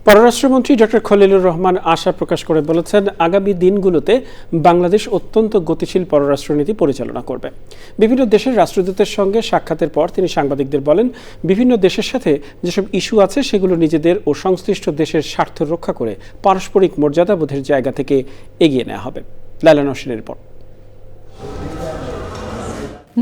পররাষ্ট্রমন্ত্রী ডক্টর খলিলুর রহমান আশা প্রকাশ করে বলেছেন, আগামী দিনগুলোতে বাংলাদেশ অত্যন্ত গতিশীল পররাষ্ট্রনীতি পরিচালনা করবে। বিভিন্ন দেশের রাষ্ট্রদূতের সঙ্গে সাক্ষাতের পর তিনি সাংবাদিকদের বলেন, বিভিন্ন দেশের সাথে যেসব ইস্যু আছে সেগুলো নিজেদের ও সংশ্লিষ্ট দেশের স্বার্থ রক্ষা করে পারস্পরিক মর্যাদাবোধের জায়গা থেকে এগিয়ে নেওয়া হবে। লায়লা নওশিনের রিপোর্ট।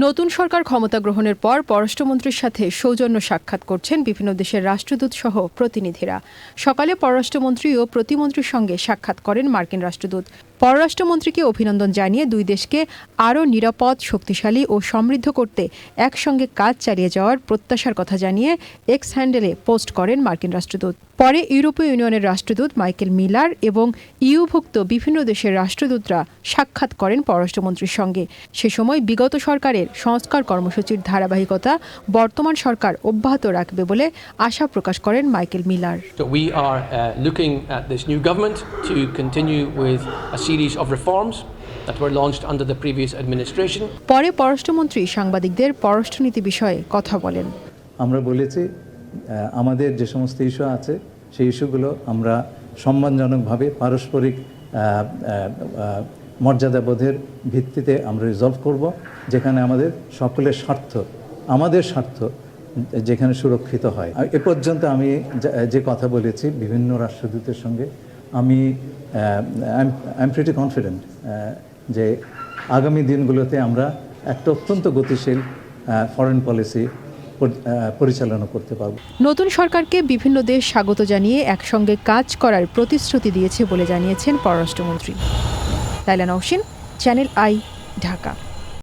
নতুন সরকার ক্ষমতা গ্রহণের পর পররাষ্ট্রমন্ত্রীর সাথে সৌজন্য সাক্ষাৎ করছেন বিভিন্ন দেশের রাষ্ট্রদূত সহ প্রতিনিধিরা। সকালে পররাষ্ট্রমন্ত্রী ও প্রতিমন্ত্রীর সঙ্গে সাক্ষাৎ করেন মার্কিন রাষ্ট্রদূত। পররাষ্ট্রমন্ত্রীকে অভিনন্দন জানিয়ে দুই দেশকে আরও নিরাপদ, শক্তিশালী ও সমৃদ্ধ করতে একসঙ্গে কাজ চালিয়ে যাওয়ার প্রত্যাশার কথা জানিয়ে এক্স হ্যান্ডেলে পোস্ট করেন মার্কিন রাষ্ট্রদূত। পরে ইউরোপীয় ইউনিয়নের রাষ্ট্রদূত মাইকেল মিলার এবং ইউভুক্ত বিভিন্ন দেশের রাষ্ট্রদূতরা সাক্ষাৎ করেন পররাষ্ট্রমন্ত্রীর সঙ্গে। সে সময় বিগত সরকারের সংস্কার কর্মসূচির ধারাবাহিকতা বর্তমান সরকার অব্যাহত রাখবে বলে আশা প্রকাশ করেন Michael Miller. We are looking at this new government to continue with a series of reforms that were launched under the previous administration. পরে পররাষ্ট্রমন্ত্রী সাংবাদিকদের পররাষ্ট্রনীতি বিষয়ে কথা বলেন। আমরা বলেছি আমাদের যে সমস্ত ইস্যু আছে সেই ইস্যুগুলো আমরা সম্মানজনকভাবে পারস্পরিক মর্যাদাবোধের ভিত্তিতে আমরা রিজলভ করব, যেখানে আমাদের সকলের আমাদের স্বার্থ যেখানে সুরক্ষিত হয়। এ পর্যন্ত আমি যে কথা বলেছি বিভিন্ন রাষ্ট্রদূতের সঙ্গে, আমি আই এম প্রিটি কনফিডেন্ট যে আগামী দিনগুলোতে আমরা একটা অত্যন্ত গতিশীল ফরেন পলিসি পরিচালনা করতে পারব। নতুন সরকারকে বিভিন্ন দেশ স্বাগত জানিয়ে একসঙ্গে কাজ করার প্রতিশ্রুতি দিয়েছে বলে জানিয়েছেন পররাষ্ট্রমন্ত্রী। Laila Nowshin, channel I, Dhaka.